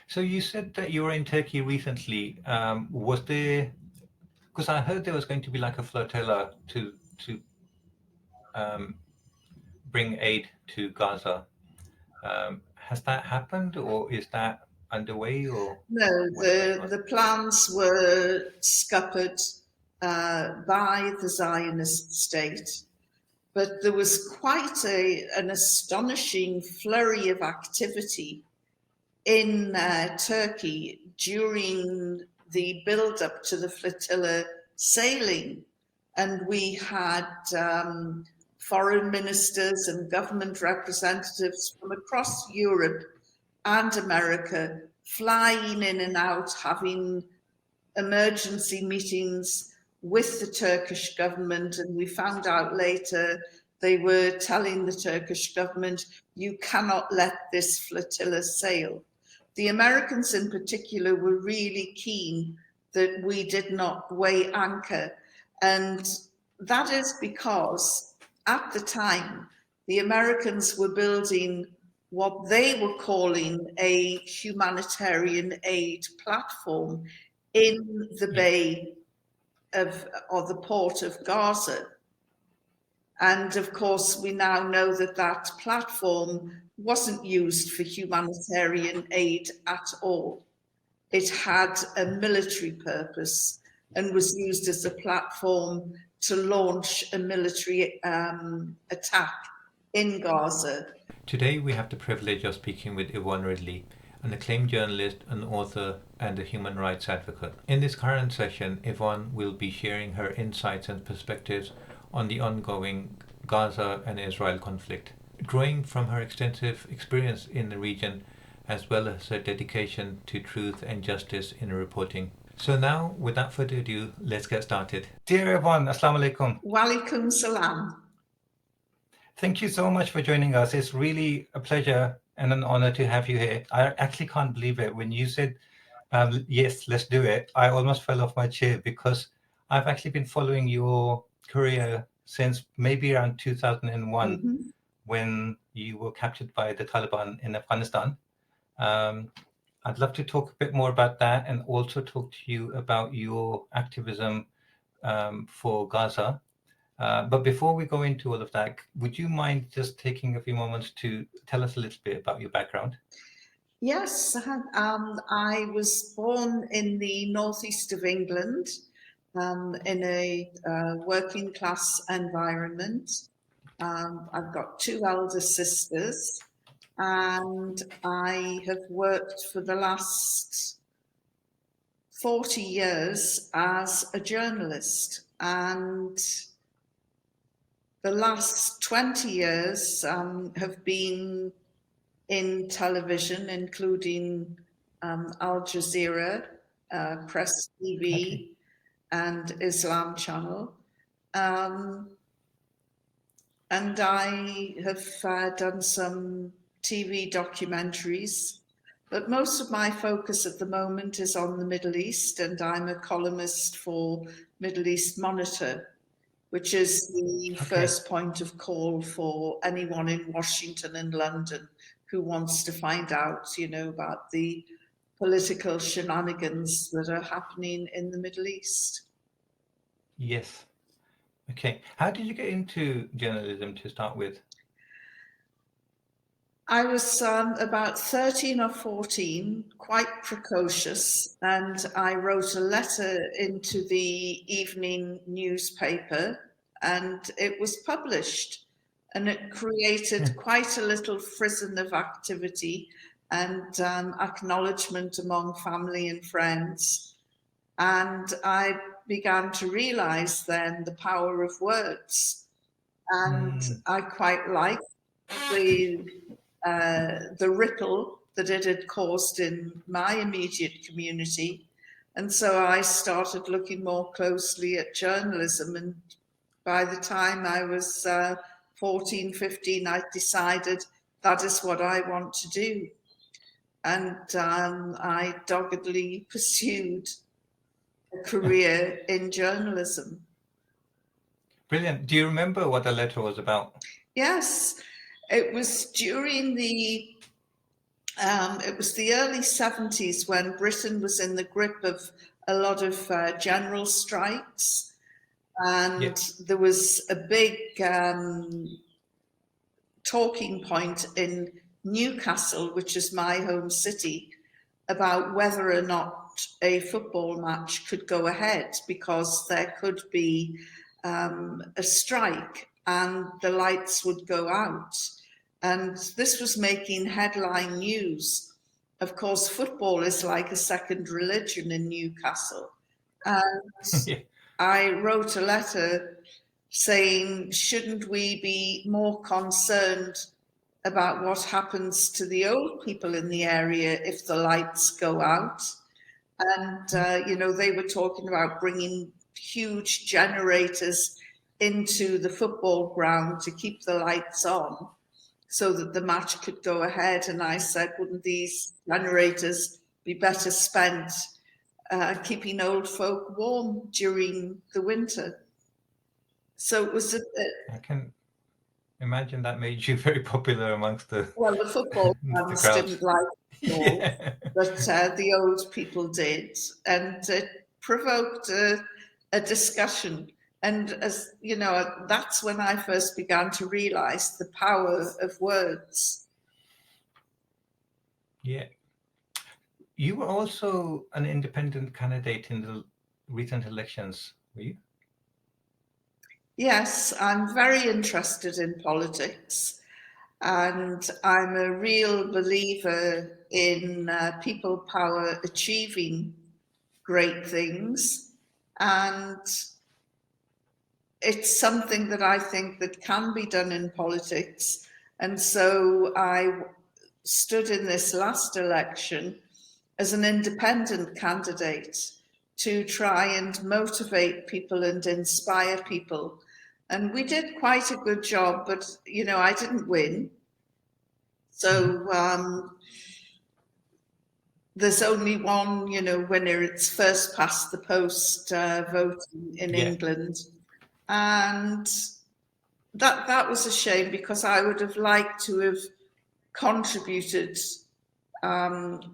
So you said that you were in Turkey recently. Was there? Because I heard there was going to be like a flotilla to um, bring aid to Gaza. Has that happened, or is that underway, or No, what's going on? the plans were scuppered by the Zionist state, but there was quite an astonishing flurry of activity in Turkey during the build-up to the flotilla sailing. And we had foreign ministers and government representatives from across Europe and America flying in and out, having emergency meetings with the Turkish government. And we found out later they were telling the Turkish government, you cannot let this flotilla sail. The Americans in particular were really keen that we did not weigh anchor. And that is because at the time, the Americans were building what they were calling a humanitarian aid platform in the Yeah. bay of, or the port of Gaza. And of course, we now know that that platform wasn't used for humanitarian aid at all. It had a military purpose and was used as a platform to launch a military attack in Gaza. Today we have the privilege of speaking with Yvonne Ridley, an acclaimed journalist, an author, and a human rights advocate. In this current session, Yvonne will be sharing her insights and perspectives on the ongoing Gaza and Israel conflict, drawing from her extensive experience in the region as well as her dedication to truth and justice in reporting. So now, without further ado, let's get started. Dear Yvonne, Assalamu alaikum. Walaikum salam. Thank you so much for joining us. It's really a pleasure and an honor to have you here. I actually can't believe it. When you said, yes, let's do it, I almost fell off my chair because I've actually been following your career since maybe around 2001 Mm-hmm. when you were captured by the Taliban in Afghanistan. I'd love to talk a bit more about that and also talk to you about your activism for Gaza. But before we go into all of that, would you mind just taking a few moments to tell us a little bit about your background? Yes, I was born in the northeast of England in a working class environment. I've got two elder sisters, and I have worked for the last 40 years as a journalist. And the last 20 years have been in television, including Al Jazeera, Press TV, Okay. and Islam Channel. And I have done some TV documentaries, but most of my focus at the moment is on the Middle East, and I'm a columnist for Middle East Monitor, which is the Okay. first point of call for anyone in Washington and London who wants to find out, about the political shenanigans that are happening in the Middle East. Yes. Okay. How did you get into journalism to start with? I was about 13 or 14, quite precocious, and I wrote a letter into the evening newspaper, and it was published. And it created quite a little frisson of activity and acknowledgement among family and friends. And I began to realize then the power of words. And I quite liked the ripple that it had caused in my immediate community. And so I started looking more closely at journalism. And by the time I was 14, 15, I decided that is what I want to do. And I doggedly pursued a career in journalism. Brilliant. Do you remember what the letter was about? Yes, it was during the It was the early 70s when Britain was in the grip of a lot of general strikes, Yeah. and there was a big talking point in Newcastle, which is my home city, about whether or not a football match could go ahead because there could be a strike and the lights would go out. And this was making headline news. Of course, football is like a second religion in Newcastle. And Yeah. I wrote a letter saying, shouldn't we be more concerned about what happens to the old people in the area if the lights go out? And, they were talking about bringing huge generators into the football ground to keep the lights on so that the match could go ahead. And I said, wouldn't these generators be better spent keeping old folk warm during the winter? So it was I can imagine that made you very popular amongst the football the fans crowds. didn't like it at all, Yeah. but the old people did, and it provoked a discussion. And as you know, that's when I first began to realize the power of words. Yeah. You were also an independent candidate in the recent elections, were you? Yes, I'm very interested in politics, and I'm a real believer in people power achieving great things. And it's something that I think that can be done in politics. And so I stood in this last election as an independent candidate to try and motivate people and inspire people. And we did quite a good job, but I didn't win. So there's only one, winner. It's first past the post voting in Yeah. England. And that was a shame because I would have liked to have contributed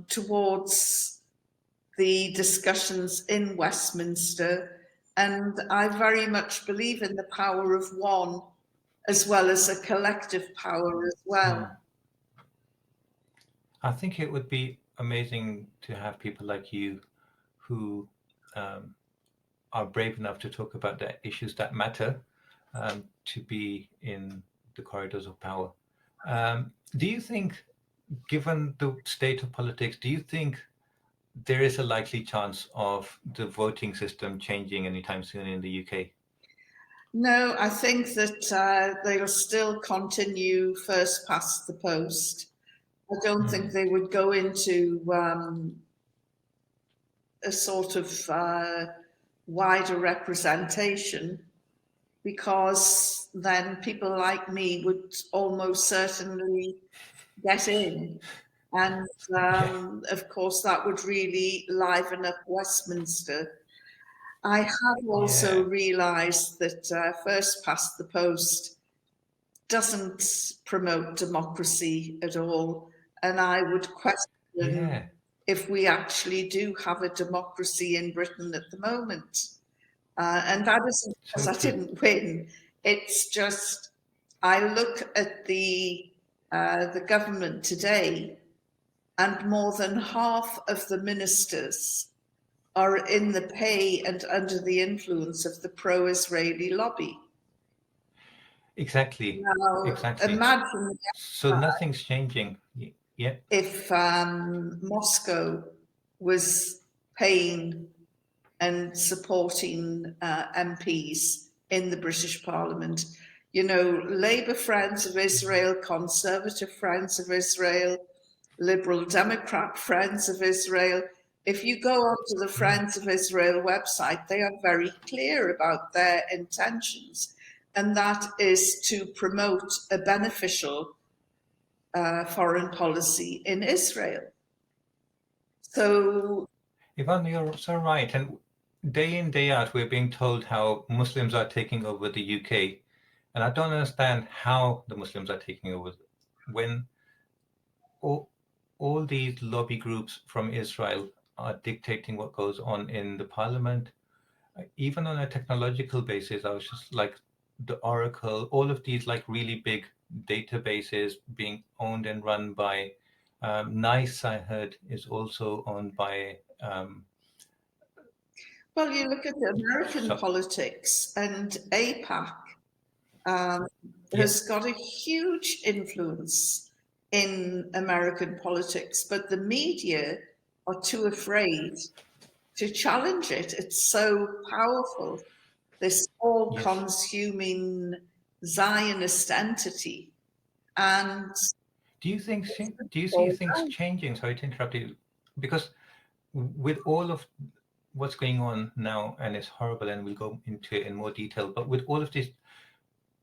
towards the discussions in Westminster. And I very much believe in the power of one as well as a collective power as well. I think it would be amazing to have people like you who are brave enough to talk about the issues that matter to be in the corridors of power. Do you think, given the state of politics, do you think there is a likely chance of the voting system changing anytime soon in the UK? No, I think that they'll still continue first past the post. I don't think they would go into a sort of wider representation, because then people like me would almost certainly get in. And of course, that would really liven up Westminster. I have also Yeah. realised that first past the post doesn't promote democracy at all. And I would question Yeah. if we actually do have a democracy in Britain at the moment. And that isn't because So I true. didn't win. It's just I look at the government today, and more than half of the ministers are in the pay and under the influence of the pro-Israeli lobby. Exactly. Now, Exactly. imagine So nothing's changing. Yeah. if Moscow was paying and supporting MPs in the British Parliament. Labour Friends of Israel, Conservative Friends of Israel, Liberal Democrat Friends of Israel. If you go onto the Friends of Israel website, they are very clear about their intentions, and that is to promote a beneficial foreign policy in Israel. So, Yvonne, you're so right. And day in, day out, we're being told how Muslims are taking over the UK. And I don't understand how the Muslims are taking over when all these lobby groups from Israel are dictating what goes on in the parliament. Even on a technological basis, I was just like the Oracle, all of these like really big databases being owned and run by NICE, I heard, is also owned by. Well, you look at the American So, politics, and APAC yeah, has got a huge influence in American politics, but the media are too afraid to challenge it. It's so powerful, this all yes. consuming Zionist entity. And Do you see things changing? Sorry to interrupt you, because with all of what's going on now, and it's horrible, and we'll go into it in more detail. But with all of this,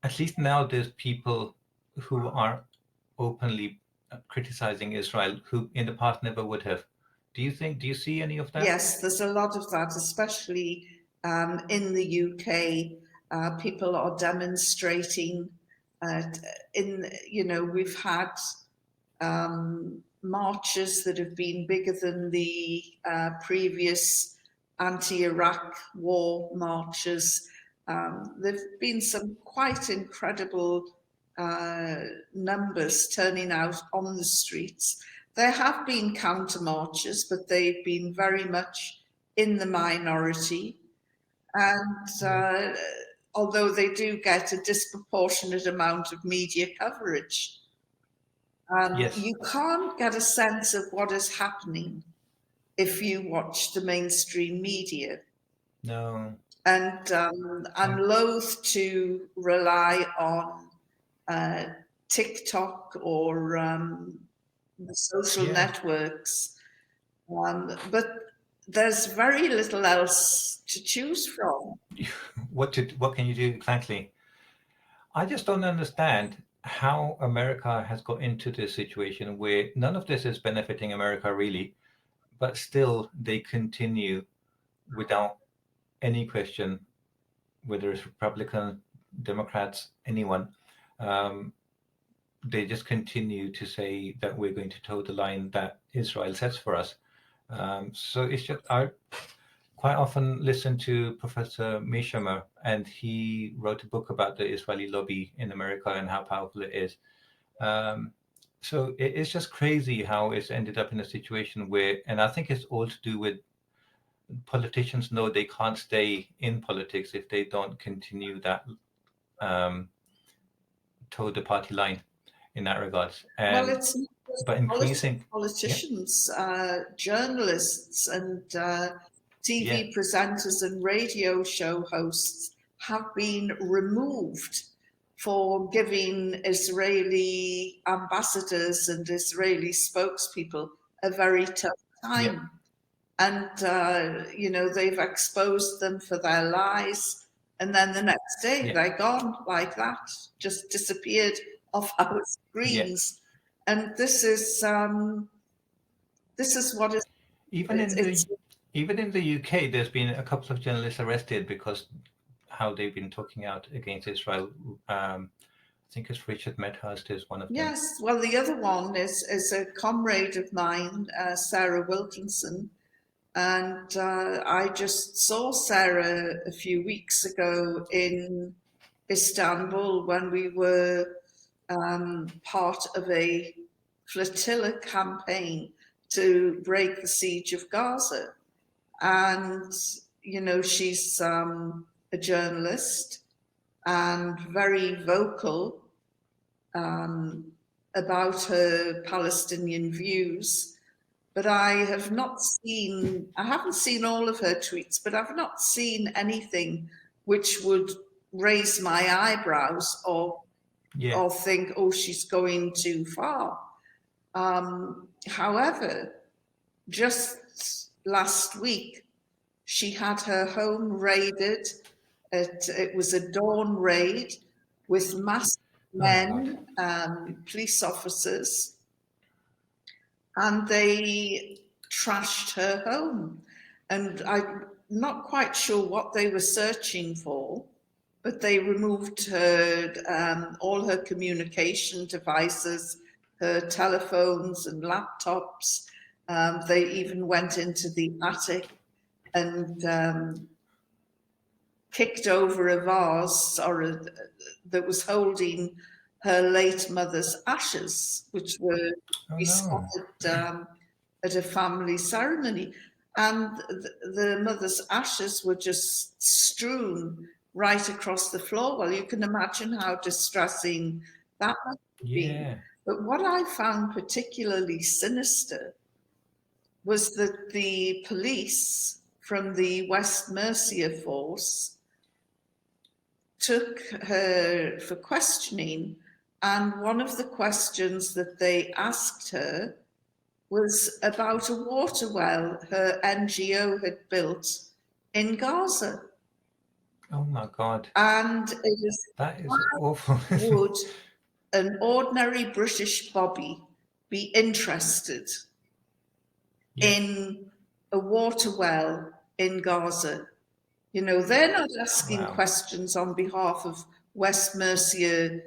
at least now there's people who are openly criticizing Israel who in the past never would have. Do you see any of that? yes, there's a lot of that, especially in the UK. People are demonstrating. We've had marches that have been bigger than the previous anti-Iraq war marches. There've been some quite incredible numbers turning out on the streets. There have been counter marches, but they've been very much in the minority. And although they do get a disproportionate amount of media coverage, Yes. you can't get a sense of what is happening if you watch the mainstream media. No. And I'm loath to rely on TikTok or the social networks, but there's very little else to choose from. What can you do exactly? I just don't understand how America has got into this situation where none of this is benefiting America really, but still they continue without any question, whether it's Republican, Democrats, anyone, they just continue to say that we're going to toe the line that Israel sets for us. So it's just, I quite often listen to Professor Mishamer, and he wrote a book about the Israeli lobby in America and how powerful it is. So it's just crazy how it's ended up in a situation where, and I think it's all to do with politicians know they can't stay in politics if they don't continue that toe the party line in that regards. Well, it's not just but increasing politicians, journalists and TV presenters and radio show hosts have been removed for giving Israeli ambassadors and Israeli spokespeople a very tough time. And, they've exposed them for their lies. And then the next day they're gone like that, just disappeared off our screens. And this is what is even in the UK. There's been a couple of journalists arrested because how they've been talking out against Israel. I think it's Richard Medhurst is one of them. Yes, well, the other one is a comrade of mine, Sarah Wilkinson. And I just saw Sarah a few weeks ago in Istanbul when we were part of a flotilla campaign to break the siege of Gaza. And, she's a journalist and very vocal about her Palestinian views. But I haven't seen all of her tweets, but I've not seen anything which would raise my eyebrows or think, oh, she's going too far. However, just last week, she had her home raided. It was a dawn raid with masked men, police officers, and they trashed her home. And I'm not quite sure what they were searching for, but they removed her all her communication devices, her telephones and laptops. They even went into the attic and kicked over a vase that was holding her late mother's ashes, which were Oh no. scattered at a family ceremony. And the mother's ashes were just strewn right across the floor. Well, you can imagine how distressing that must have been. Yeah. But what I found particularly sinister was that the police from the West Mercia force took her for questioning, and one of the questions that they asked her was about a water well her NGO had built in Gaza. Oh my God. And it is, That is awful. would an ordinary British bobby be interested Yeah. in a water well in Gaza? You know, they're not asking Wow. questions on behalf of West Mercia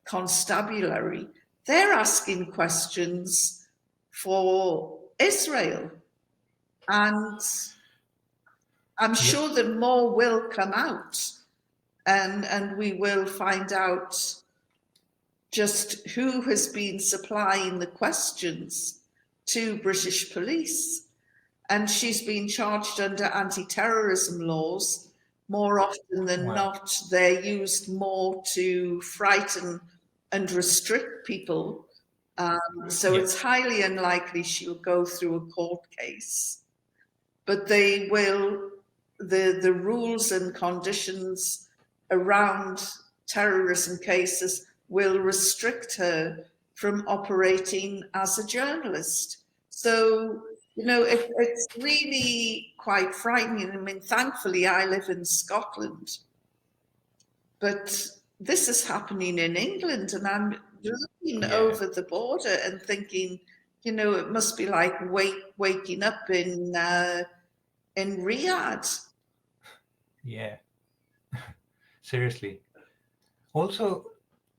Constabulary. They're asking questions for Israel. And I'm sure that more will come out, and we will find out just who has been supplying the questions to British police. And she's been charged under anti-terrorism laws. More often than not, they're used more to frighten and restrict people. So it's highly unlikely she'll go through a court case. But they will, the rules and conditions around terrorism cases will restrict her from operating as a journalist. So, you know, it's really quite frightening. I mean, thankfully, I live in Scotland, but this is happening in England, and I'm looking over the border and thinking, you know, it must be like waking up in Riyadh. Yeah. Seriously. Also,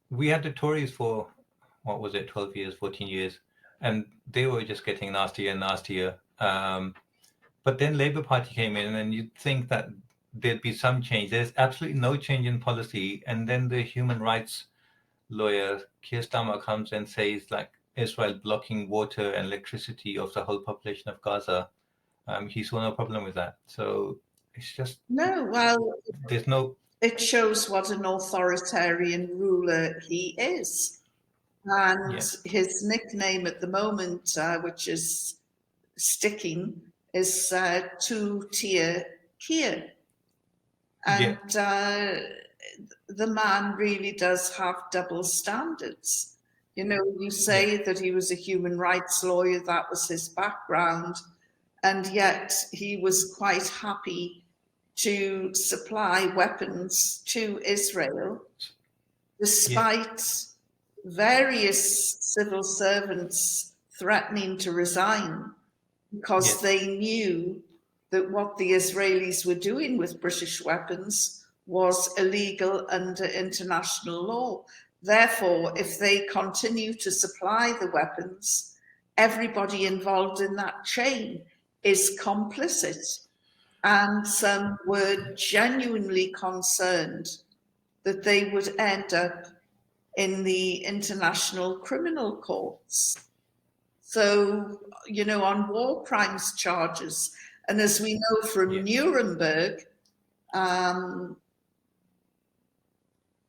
we had the Tories for, what was it, 12 years, 14 years, and they were just getting nastier and nastier. But then Labour Party came in, and you'd think that there'd be some change. There's absolutely no change in policy. And then the human rights lawyer, Kianistan, comes and says, like, Israel blocking water and electricity of the whole population of Gaza. He saw no problem with that. So it's just... No, well, there's no... It shows what an authoritarian ruler he is. And his nickname at the moment, which is sticking, is Two-Tier Kier. And the man really does have double standards. You know, you say that he was a human rights lawyer, that was his background, and yet he was quite happy to supply weapons to Israel, despite various civil servants threatening to resign because they knew that what the Israelis were doing with British weapons was illegal under international law. Therefore, if they continue to supply the weapons, everybody involved in that chain is complicit. And some were genuinely concerned that they would end up in the international criminal courts. So, you know, on war crimes charges, and as we know from Nuremberg,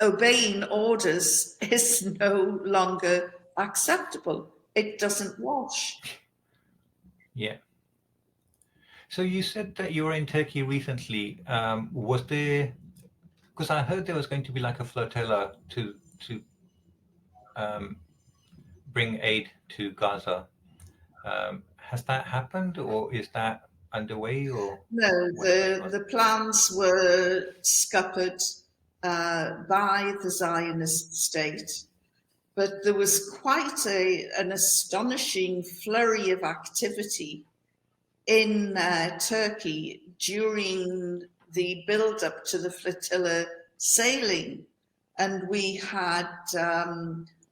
obeying orders is no longer acceptable. It doesn't wash. Yeah. So you said that you were in Turkey recently. Was there, because I heard there was going to be like a flotilla to bring aid to Gaza. Has that happened, or is that underway? Or no, the plans were scuppered by the Zionist state, but there was quite an astonishing flurry of activity in Turkey during the build-up to the flotilla sailing. And we had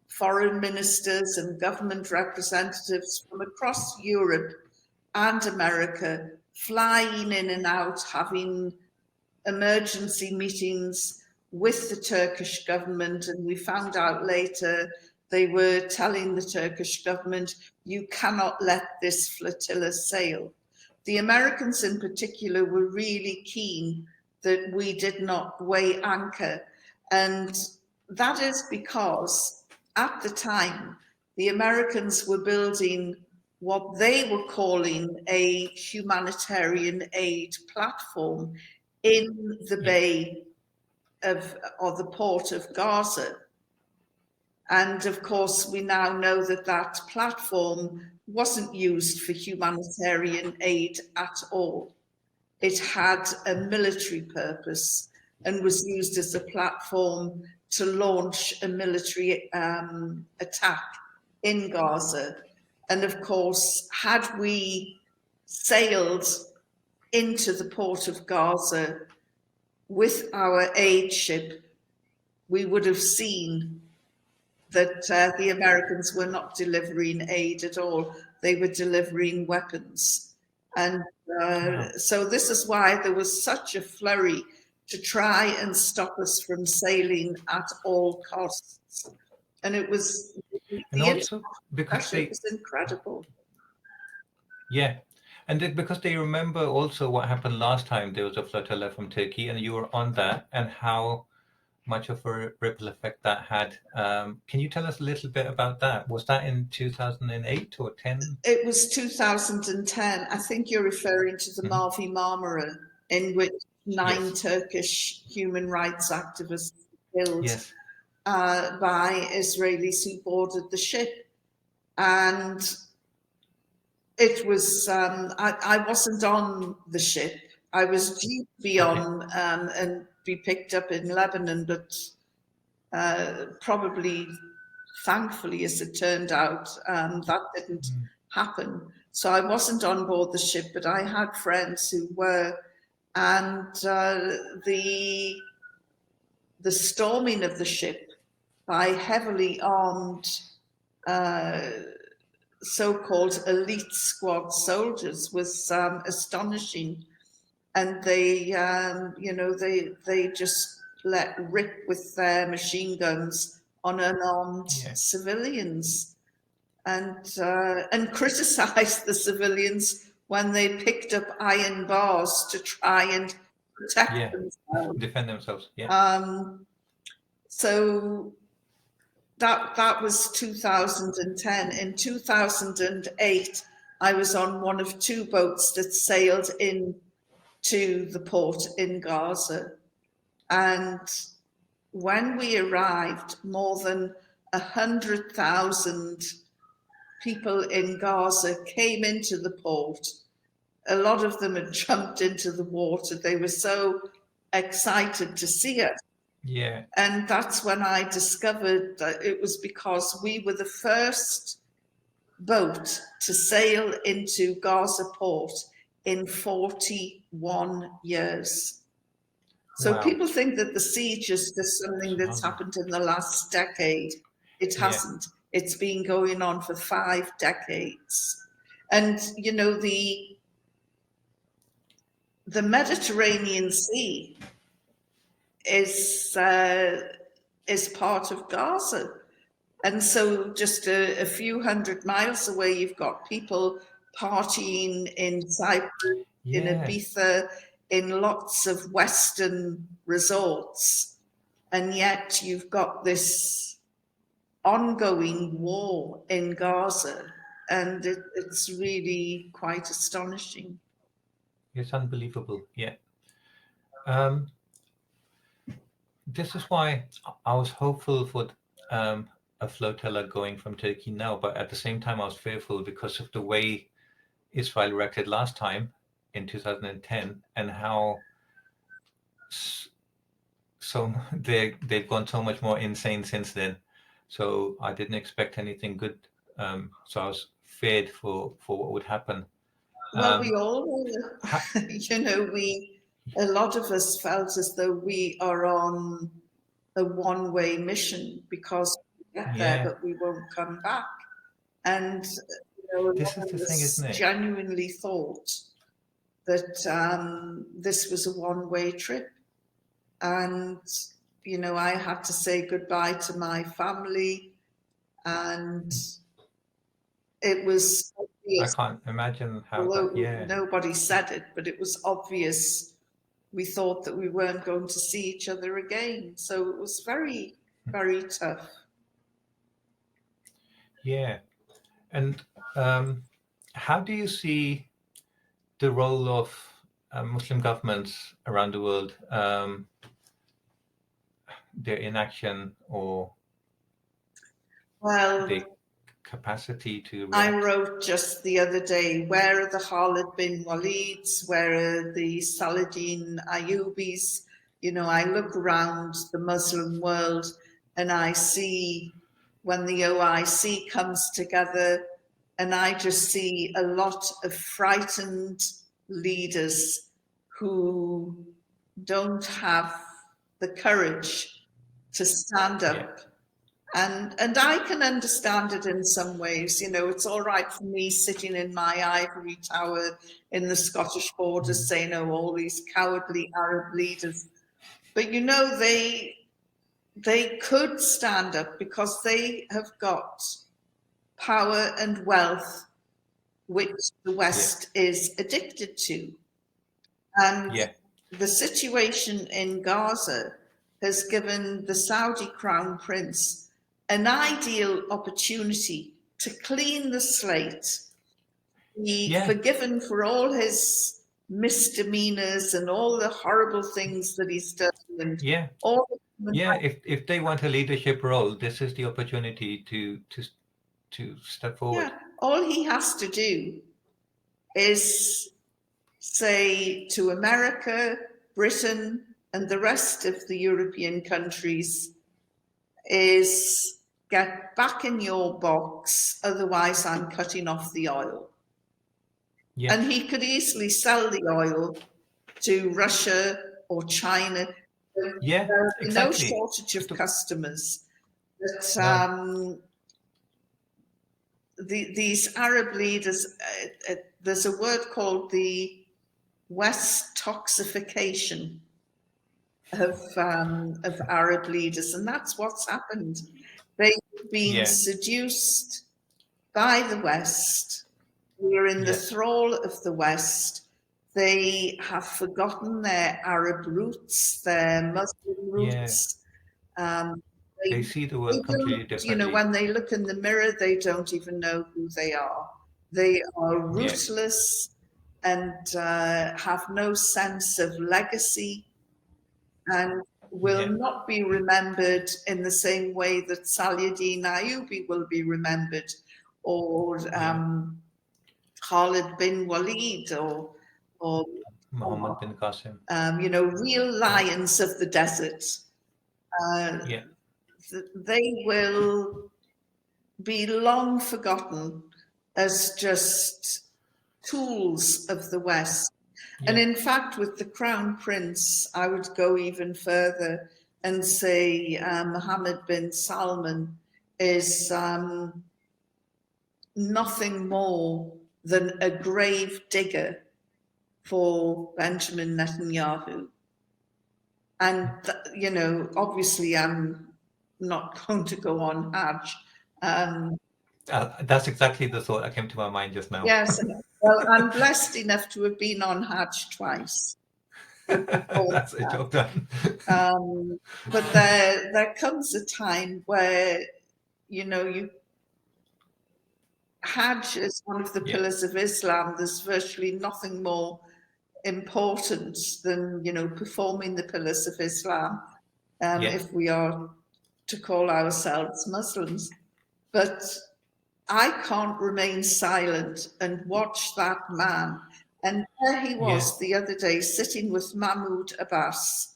foreign ministers and government representatives from across Europe and America flying in and out, having emergency meetings with the Turkish government. And we found out later they were telling the Turkish government, you cannot let this flotilla sail. The Americans in particular were really keen that we did not weigh anchor. And that is because at the time, the Americans were building what they were calling a humanitarian aid platform in the bay of, or the port of Gaza. And of course, we now know that that platform wasn't used for humanitarian aid at all. It had a military purpose and was used as a platform to launch a military attack in Gaza. And of course, had we sailed into the port of Gaza with our aid ship, we would have seen that the Americans were not delivering aid at all. They were delivering weapons. And so this is why there was such a flurry to try and stop us from sailing at all costs. And it was, and also because it was incredible. Yeah, and because they remember also what happened last time there was a flotilla from Turkey, and you were on that, and how much of a ripple effect that had. Can you tell us a little bit about that? Was that in 2008 or 10? It was 2010. I think you're referring to the Marvi Marmura, in which 9 Turkish human rights activists were killed by Israelis who boarded the ship. And it was, I wasn't on the ship. I was due to be on and be picked up in Lebanon, but probably, thankfully, as it turned out, that didn't happen. So I wasn't on board the ship, but I had friends who were, and the storming of the ship by heavily armed so-called elite squad soldiers was astonishing. And they, they just let rip with their machine guns on unarmed civilians, and criticised the civilians when they picked up iron bars to try and protect themselves, defend themselves. So that was 2010. In 2008, I was on one of 2 boats that sailed in to the port in Gaza. And when we arrived, more than 100,000 people in Gaza came into the port. A lot of them had jumped into the water. They were so excited to see us. And that's when I discovered that it was because we were the first boat to sail into Gaza port in 41 years. So people think that the siege is just something that's happened in the last decade. It hasn't. It's been going on for 5 decades. And, you know, the Mediterranean Sea is part of Gaza. And so just a few hundred miles away, you've got people partying in Cyprus, in Ibiza, in lots of Western resorts. And yet you've got this ongoing war in Gaza. And it's really quite astonishing. It's unbelievable, this is why I was hopeful for a flotilla going from Turkey now, but at the same time I was fearful because of the way Israel reacted last time in 2010 and how so they've gone so much more insane since then. So I didn't expect anything good. So I was feared for what would happen. Well, we all, you know, a lot of us felt as though we are on a one-way mission because get there, Yeah. but we won't come back. And a lot This is of the thing, us isn't it? genuinely thought that this was a one-way trip. And, I had to say goodbye to my family, and it was I obvious, can't imagine how that. although Yeah. nobody said it, but it was obvious we thought that we weren't going to see each other again. So it was very, very tough. Yeah. And how do you see the role of Muslim governments around the world, their inaction or Well, their capacity to I react? wrote just the other day, where are the Khalid bin Walids? Where are the Saladin Ayyubis? I look around the Muslim world and I see when the OIC comes together, and I just see a lot of frightened leaders who don't have the courage to stand Yeah. up. And I can understand it in some ways. It's all right for me sitting in my ivory tower in the Scottish borders saying, oh, all these cowardly Arab leaders. But they could stand up because they have got power and wealth which the Yeah. West is addicted to. And Yeah. the situation in Gaza has given the Saudi Crown Prince an ideal opportunity to clean the slate, be Yeah. forgiven for all his misdemeanors and all the horrible things that he's done, and Yeah. all the Yeah. If they want a leadership role, this is the opportunity to step forward. all he has to do is say to America, Britain, and the rest of the European countries, is get back in your box, otherwise I'm cutting off the oil. Yeah. And he could easily sell the oil to Russia or China. Yeah. There's no Exactly. shortage of customers. But No. these Arab leaders, there's a word called the West toxification of Arab leaders, and that's what's happened. They've been Yeah. seduced by the West. We're in the Yes. thrall of the West. They have forgotten their Arab roots, their Muslim Yeah. roots. They see the world completely differently. When they look in the mirror, they don't even know who they are. They are Yeah. ruthless and have no sense of legacy, and will Yeah. not be remembered in the same way that Saladin Ayyubi will be remembered, or Yeah. Khalid bin Walid, or Muhammad bin Qasim. real lions of the desert. Yeah. They will be long forgotten as just tools of the West. And Yeah. in fact, with the Crown Prince, I would go even further and say Mohammed bin Salman is nothing more than a grave digger for Benjamin Netanyahu. And, obviously I'm not going to go on Hajj. That's exactly the thought that came to my mind just now. Yes, well, I'm blessed enough to have been on Hajj twice. That's a job done. But there comes a time where, Hajj is one of the Yeah. pillars of Islam. There's virtually nothing more important than, performing the pillars of Islam, Yeah. if we are to call ourselves Muslims. But I can't remain silent and watch that man. And there he was the other day, sitting with Mahmoud Abbas,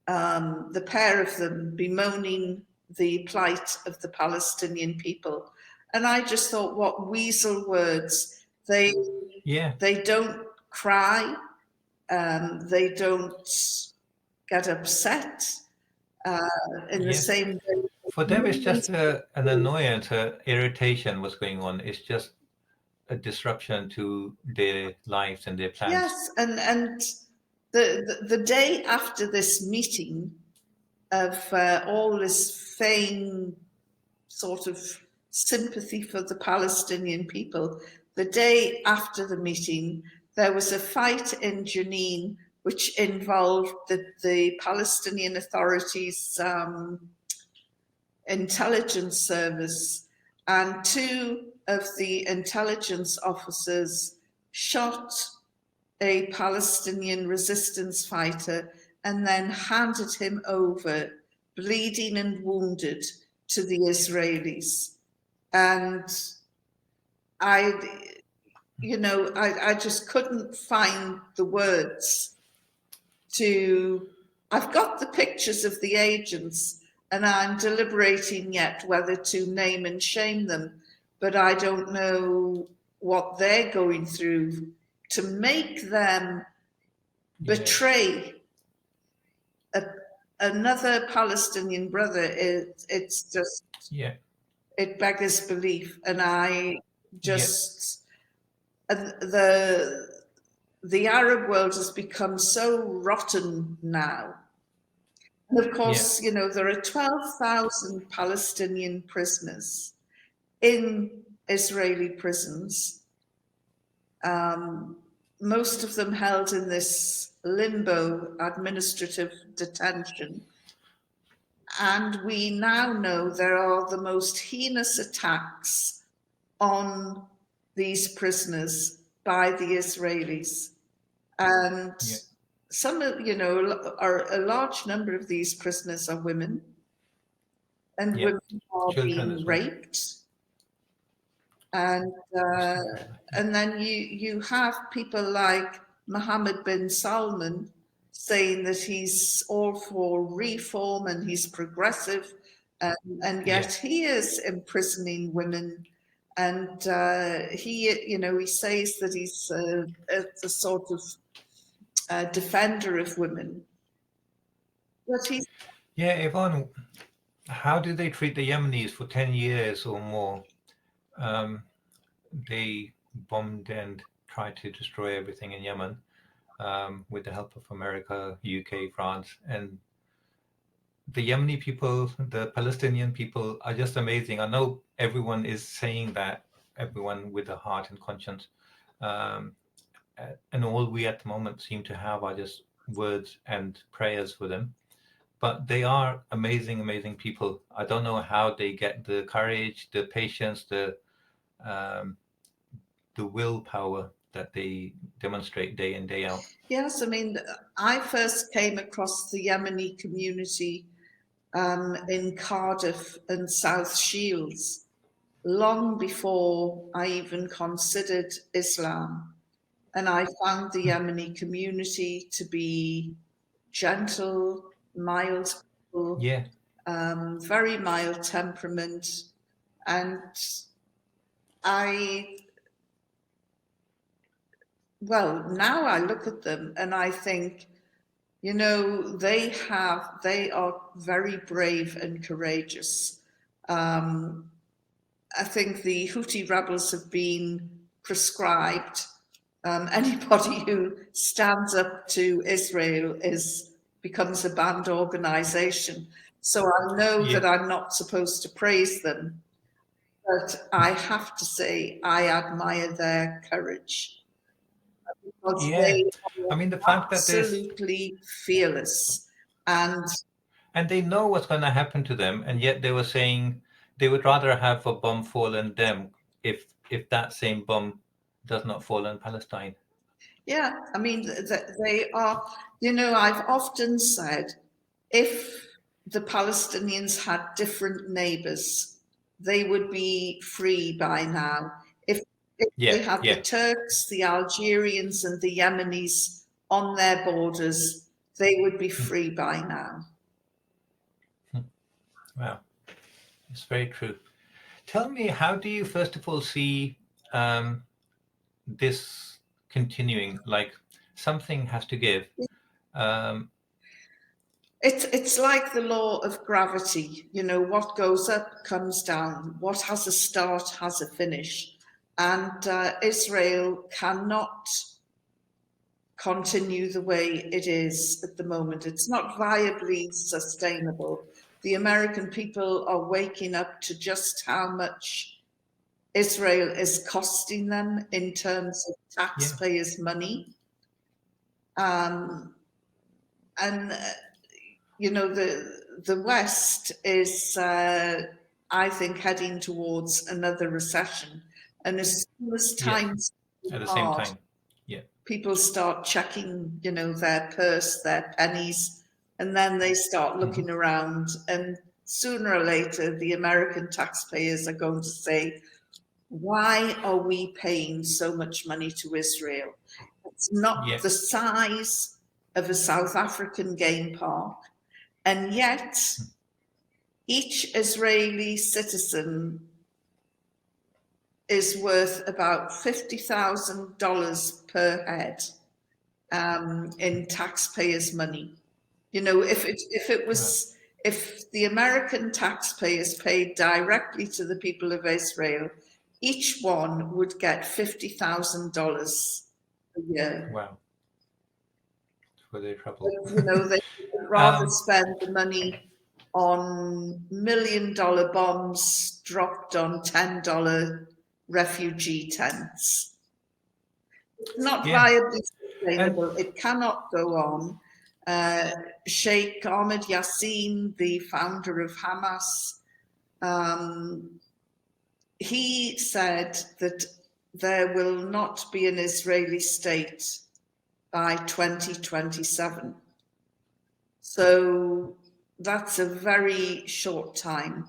the pair of them bemoaning the plight of the Palestinian people. And I just thought, what weasel words. They don't cry, they don't get upset in the same way For them, it's just an annoyance, irritation. What's going on? It's just a disruption to their lives and their plans. Yes, and the day after this meeting of all this feigned sort of sympathy for the Palestinian people, the day after the meeting, there was a fight in Jenin which involved the Palestinian Authorities intelligence service, and two of the intelligence officers shot a Palestinian resistance fighter and then handed him over, bleeding and wounded, to the Israelis. And I just couldn't find the words to. I've got the pictures of the agents, and I'm deliberating yet whether to name and shame them, but I don't know what they're going through to make them betray another Palestinian brother. It's just, it beggars belief. And I just, the Arab world has become so rotten now. And of course, there are 12,000 Palestinian prisoners in Israeli prisons, most of them held in this limbo administrative detention. And we now know there are the most heinous attacks on these prisoners by the Israelis. And some, a large number of these prisoners are women, and women are being raped. And then you have people like Mohammed bin Salman saying that he's all for reform and he's progressive, and yet he is imprisoning women. And he says that he's a sort of defender of women. But he's Yvonne, how do they treat the Yemenis for 10 years or more? They bombed and tried to destroy everything in Yemen with the help of America, UK, France. And the Yemeni people, the Palestinian people are just amazing. I know everyone is saying that, everyone with a heart and conscience. And all we at the moment seem to have are just words and prayers for them. But they are amazing, amazing people. I don't know how they get the courage, the patience, the willpower that they demonstrate day in, day out. Yes, I mean, I first came across the Yemeni community in Cardiff and South Shields long before I even considered Islam. And I found the Yemeni community to be gentle, mild people, very mild temperament. And now I look at them and I think, they are very brave and courageous. I think the Houthi rebels have been prescribed. Anybody who stands up to Israel becomes a banned organization. So I know that I'm not supposed to praise them, but I have to say I admire their courage. Because they are the fact that absolutely fearless, and they know what's going to happen to them, and yet they were saying they would rather have a bomb fall on them if that same bomb does not fall on Palestine. Yeah, I mean, they are, I've often said, if the Palestinians had different neighbors, they would be free by now. If they had the Turks, the Algerians, and the Yemenis on their borders, they would be free by now. Wow, it's very true. Tell me, how do you first of all see this continuing? Like, something has to give. It's like the law of gravity. You know, what goes up comes down. What has a start has a finish. And Israel cannot continue the way it is at the moment. It's not viably sustainable. The American people are waking up to just how much Israel is costing them in terms of taxpayers' money. And you know, the West is, I think, heading towards another recession. And as soon as times at the are same hard, time. Yeah. people start checking, you know, their purse, their pennies, and then they start looking around. And sooner or later, the American taxpayers are going to say, why are we paying so much money to Israel? It's not the size of a South African game park. And yet, each Israeli citizen is worth about $50,000 per head in taxpayers' money. You know, if the American taxpayers paid directly to the people of Israel, each one would get $50,000 a year. Wow. For their trouble. But, you know, they would rather spend the money on $1 million bombs dropped on $10 refugee tents. It's not viably sustainable. It cannot go on. Sheikh Ahmed Yassin, the founder of Hamas, he said that there will not be an Israeli state by 2027. So that's a very short time.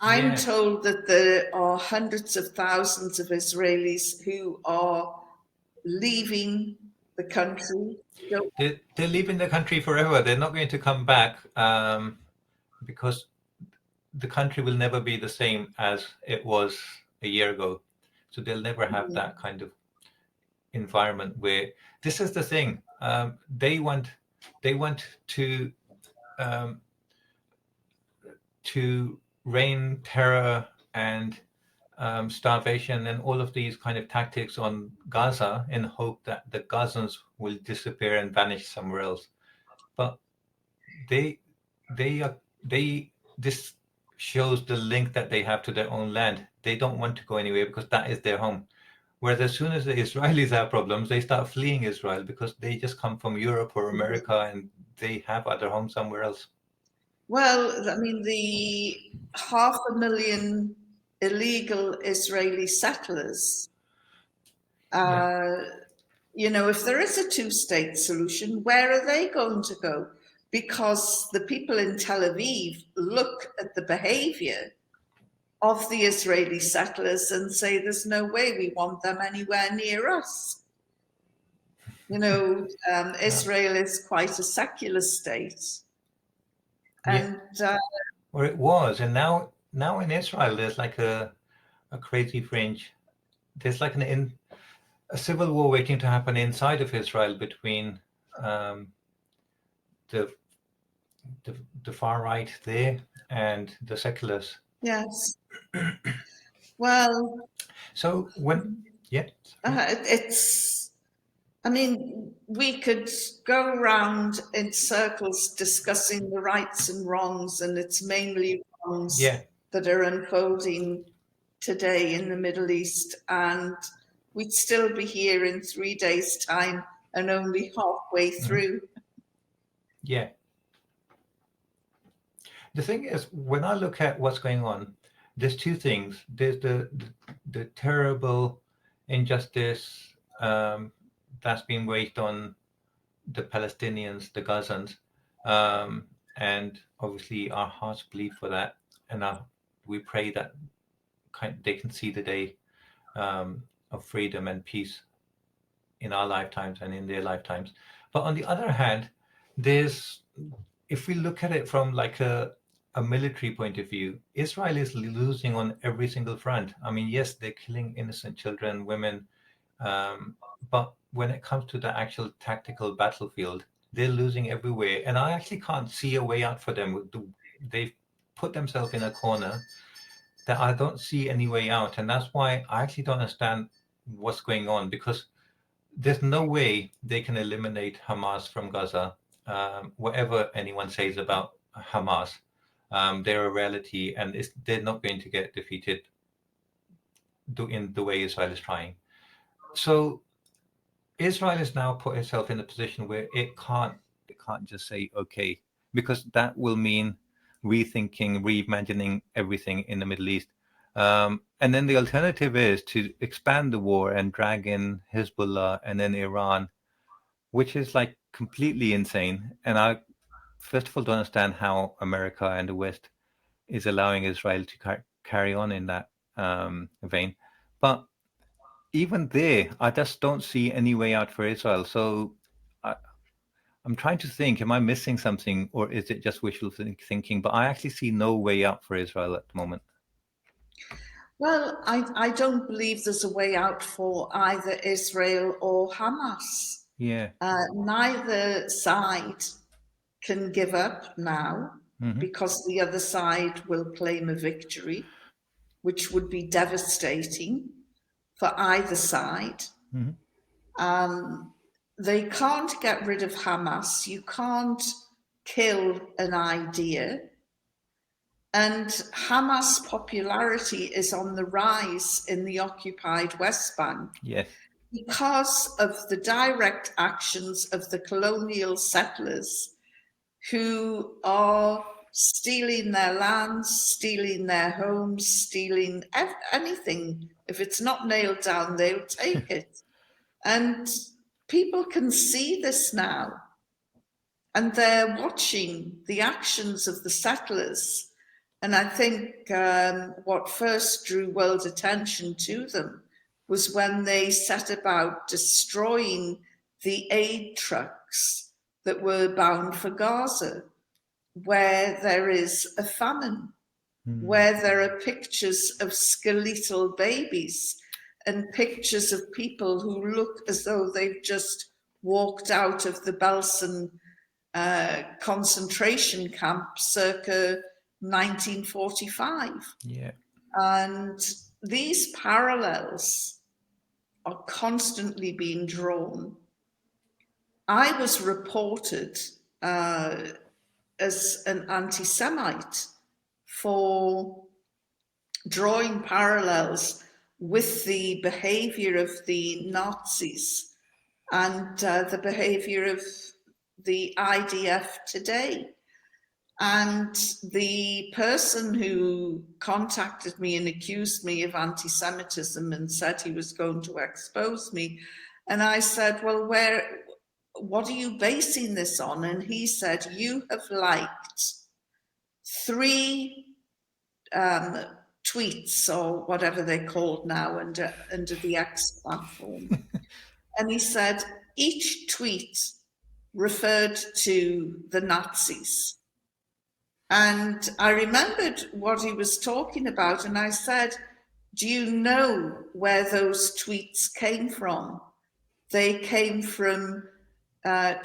I'm told that there are hundreds of thousands of Israelis who are leaving the country. They're leaving the country forever. They're not going to come back because the country will never be the same as it was a year ago. So they'll never have that kind of environment where this is the thing. They want to rain terror and starvation and all of these kind of tactics on Gaza in hope that the Gazans will disappear and vanish somewhere else. But this shows the link that they have to their own land. They don't want to go anywhere because that is their home. Whereas as soon as the Israelis have problems, they start fleeing Israel because they just come from Europe or America and they have other homes somewhere else. Well, I mean, the 500,000 illegal Israeli settlers, you know, if there is a two-state solution, where are they going to go? Because the people in Tel Aviv look at the behavior of the Israeli settlers and say, there's no way we want them anywhere near us. You know, Israel is quite a secular state. And or it was, and now in Israel there's like a crazy fringe. There's like a civil war waiting to happen inside of Israel between the far right there and the seculars. Yes. Well. So it's. I mean, we could go around in circles discussing the rights and wrongs, and it's mainly wrongs that are unfolding today in the Middle East, and we'd still be here in 3 days' time and only halfway through. Yeah. The thing is, when I look at what's going on, there's two things. There's the terrible injustice that's been waged on the Palestinians, the Gazans, and obviously our hearts bleed for that, and we pray that they can see the day of freedom and peace in our lifetimes and in their lifetimes. But on the other hand, if we look at it from like a military point of view, Israel is losing on every single front. I mean, yes, they're killing innocent children, women, but when it comes to the actual tactical battlefield, They're losing everywhere, and I actually can't see a way out for them. They've put themselves in a corner that I don't see any way out, and that's why I actually don't understand what's going on, because there's no way they can eliminate Hamas from Gaza. Whatever anyone says about Hamas, they're a reality, and they're not going to get defeated in the way Israel is trying. So Israel has now put itself in a position where it can't just say okay, because that will mean rethinking, reimagining everything in the Middle East. And then the alternative is to expand the war and drag in Hezbollah and then Iran, which is like completely insane. And I first of all don't understand how America and the West is allowing Israel to carry on in that vein. But even there, I just don't see any way out for Israel. So I, I'm trying to think, am I missing something, or is it just wishful thinking? But I actually see no way out for Israel at the moment. Well, I don't believe there's a way out for either Israel or Hamas. Yeah. Neither side can give up now because the other side will claim a victory, which would be devastating for either side. They can't get rid of Hamas. You can't kill an idea. And Hamas' popularity is on the rise in the occupied West Bank. Yes. Because of the direct actions of the colonial settlers who are stealing their lands, stealing their homes, stealing anything. If it's not nailed down, they'll take it. And people can see this now. And they're watching the actions of the settlers. And I think what first drew world attention to them was when they set about destroying the aid trucks that were bound for Gaza, where there is a famine, where there are pictures of skeletal babies and pictures of people who look as though they've just walked out of the Belsen concentration camp circa 1945. Yeah. And these parallels are constantly being drawn. I was reported as an anti-Semite for drawing parallels with the behavior of the Nazis and the behavior of the IDF today. And the person who contacted me and accused me of anti-Semitism and said he was going to expose me. And I said, well, what are you basing this on? And he said, you have liked 3 tweets or whatever they're called now under the X platform. And he said, each tweet referred to the Nazis. And I remembered what he was talking about. And I said, do you know where those tweets came from? They came from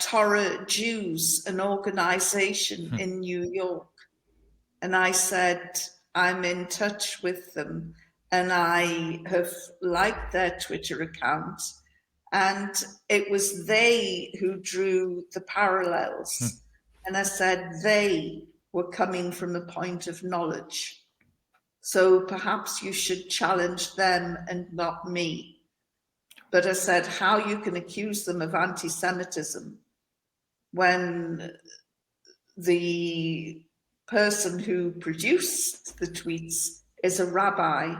Torah Jews, an organization in New York. And I said, I'm in touch with them and I have liked their Twitter account. And it was they who drew the parallels. And I said, they were coming from a point of knowledge. So perhaps you should challenge them and not me. But I said, how you can accuse them of anti-Semitism when the person who produced the tweets is a rabbi,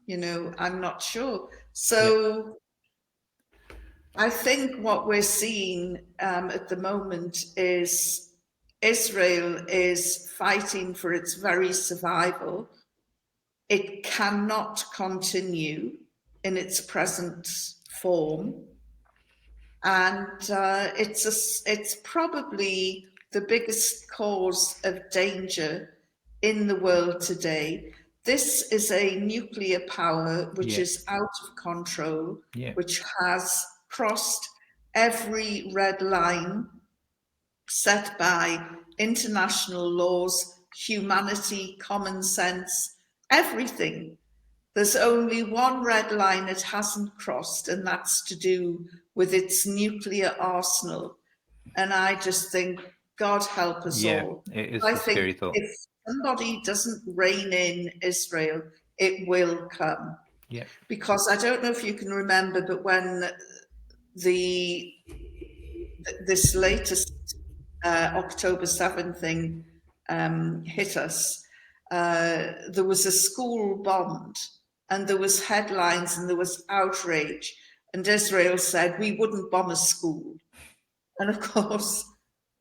I'm not sure. So I think what we're seeing at the moment is Israel is fighting for its very survival. It cannot continue in its present form. And it's probably the biggest cause of danger in the world today. This is a nuclear power which is out of control, which has crossed every red line set by international laws, humanity, common sense, everything. There's only one red line it hasn't crossed, and that's to do with its nuclear arsenal. And I just think, God help us all. It is I a scary think thought. if somebody doesn't rein in Israel, it will come. Yeah. Because I don't know if you can remember, but when this latest October 7th thing hit us, there was a school bombed, and there was headlines and there was outrage, and Israel said we wouldn't bomb a school. And of course,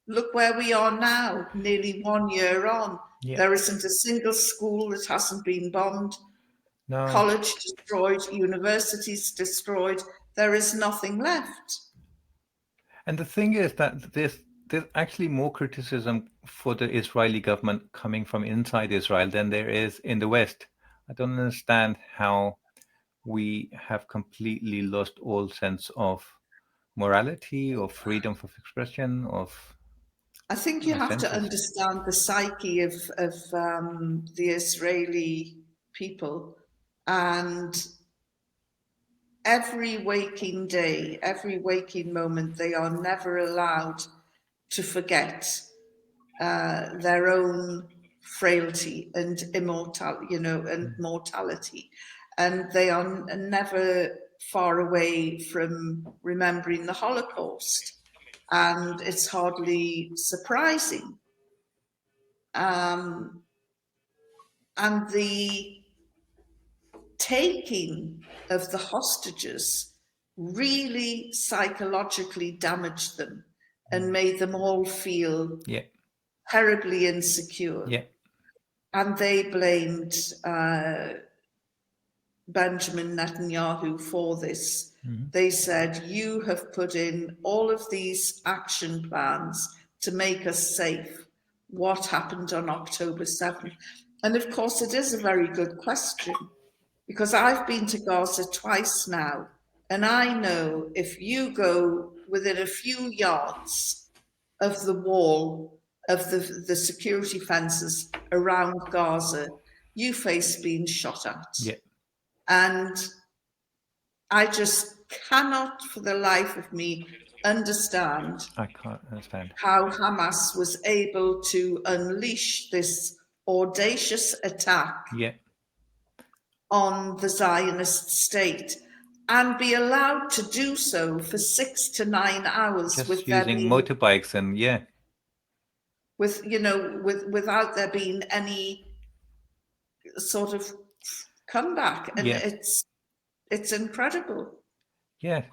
look where we are now, nearly 1 year on. Yeah. There isn't a single school that hasn't been bombed. No. College destroyed, universities destroyed. There is nothing left. And the thing is that there's actually more criticism for the Israeli government coming from inside Israel than there is in the West. I don't understand how we have completely lost all sense of morality or freedom of expression of I think you have to senses. understand the psyche of the Israeli people, and every waking day, every waking moment, they are never allowed to forget their own frailty and immortality, and mortality, and they are never far away from remembering the Holocaust. And it's hardly surprising. And the taking of the hostages really psychologically damaged them and made them all feel terribly insecure. Yeah. And they blamed Benjamin Netanyahu for this. They said, you have put in all of these action plans to make us safe. What happened on October 7th? And of course, it is a very good question, because I've been to Gaza twice now, and I know if you go within a few yards of the wall of the security fences around Gaza, you face being shot at. Yeah. And I just cannot for the life of me understand I can't understand how Hamas was able to unleash this audacious attack on the Zionist state and be allowed to do so for 6 to 9 hours just with using motorbikes and without there being any sort of comeback. And it's incredible. Yeah,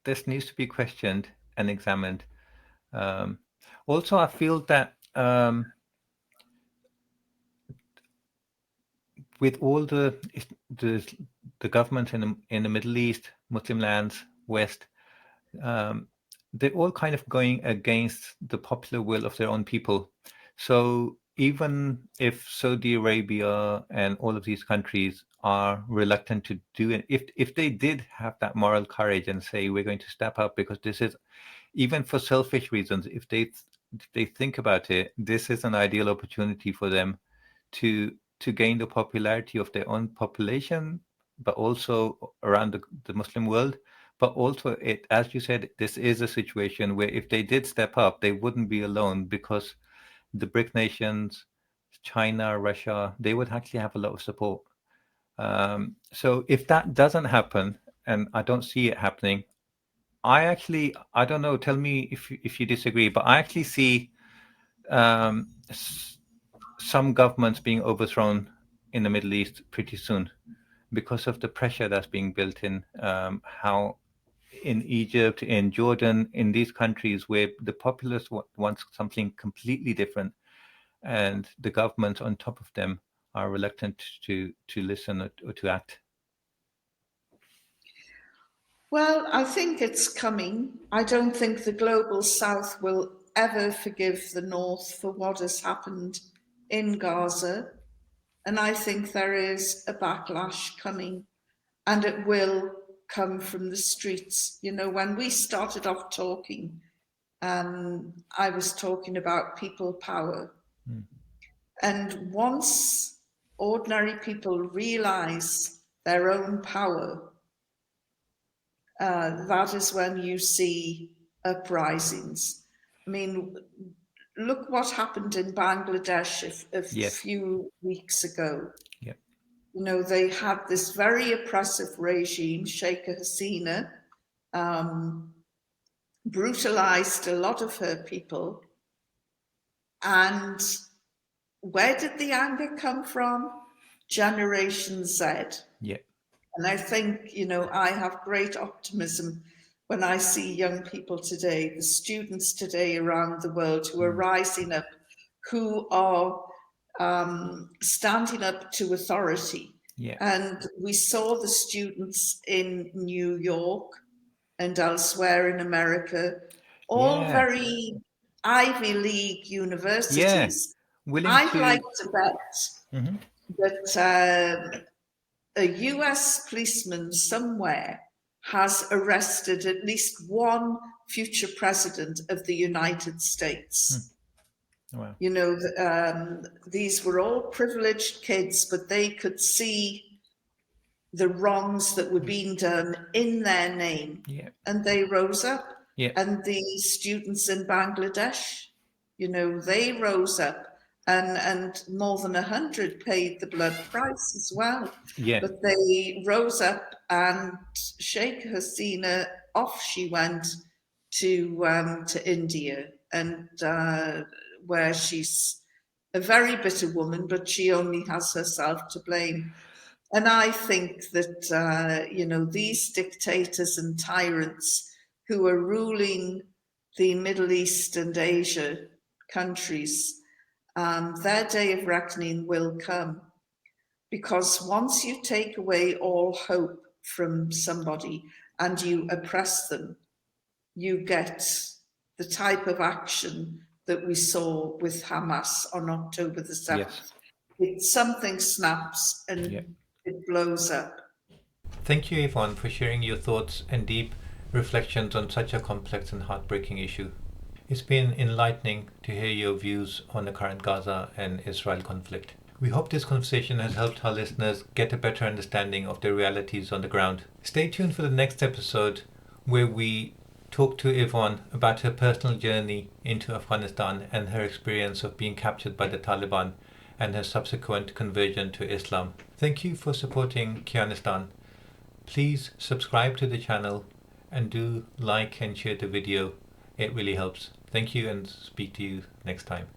this needs to be questioned and examined. Also, I feel that with all the governments in the Middle East, Muslim lands, West, they're all kind of going against the popular will of their own people. So even if Saudi Arabia and all of these countries are reluctant to do it, if they did have that moral courage and say we're going to step up because this is, even for selfish reasons, if they think about it, this is an ideal opportunity for them to gain the popularity of their own population, but also around the Muslim world. But also, as you said, this is a situation where if they did step up, they wouldn't be alone, because the BRIC nations, China, Russia, they would actually have a lot of support. So if that doesn't happen, and I don't see it happening, I don't know, tell me if you disagree, but I actually see some governments being overthrown in the Middle East pretty soon because of the pressure that's being built in, how in Egypt, in Jordan, in these countries where the populace wants something completely different, and the governments on top of them are reluctant to listen or to act. Well, I think it's coming. I don't think the global south will ever forgive the north for what has happened in Gaza. And I think there is a backlash coming, and it will come from the streets. When we started off talking, I was talking about people power. And once ordinary people realize their own power, that is when you see uprisings. I mean, look what happened in Bangladesh a Yes. few weeks ago. Yep. You know, they had this very oppressive regime, Sheikh Hasina, brutalized a lot of her people. And where did the anger come from? Generation Z. Yeah. And I think, you know, I have great optimism when I see young people today, the students today around the world who are rising up, who are standing up to authority. Yeah. And we saw the students in New York and elsewhere in America, all very Ivy League universities. Willing I'd to. like to bet that a US policeman somewhere has arrested at least one future president of the United States. Wow. You know, these were all privileged kids, but they could see the wrongs that were being done in their name. Yeah. And they rose up. Yeah. And the students in Bangladesh, you know, they rose up. And more than 100 paid the blood price as well. Yeah. But they rose up, and Sheikh Hasina, off she went to India, and where she's a very bitter woman, but she only has herself to blame. And I think that, you know, these dictators and tyrants who are ruling the Middle East and Asia countries, their day of reckoning will come. Because once you take away all hope from somebody and you oppress them, you get the type of action that we saw with Hamas on October the 7th. Something snaps and it blows up. Thank you, Yvonne, for sharing your thoughts and deep reflections on such a complex and heartbreaking issue. It's been enlightening to hear your views on the current Gaza and Israel conflict. We hope this conversation has helped our listeners get a better understanding of the realities on the ground. Stay tuned for the next episode, where we talk to Yvonne about her personal journey into Afghanistan and her experience of being captured by the Taliban and her subsequent conversion to Islam. Thank you for supporting Kianistan. Please subscribe to the channel and do like and share the video. It really helps. Thank you, and speak to you next time.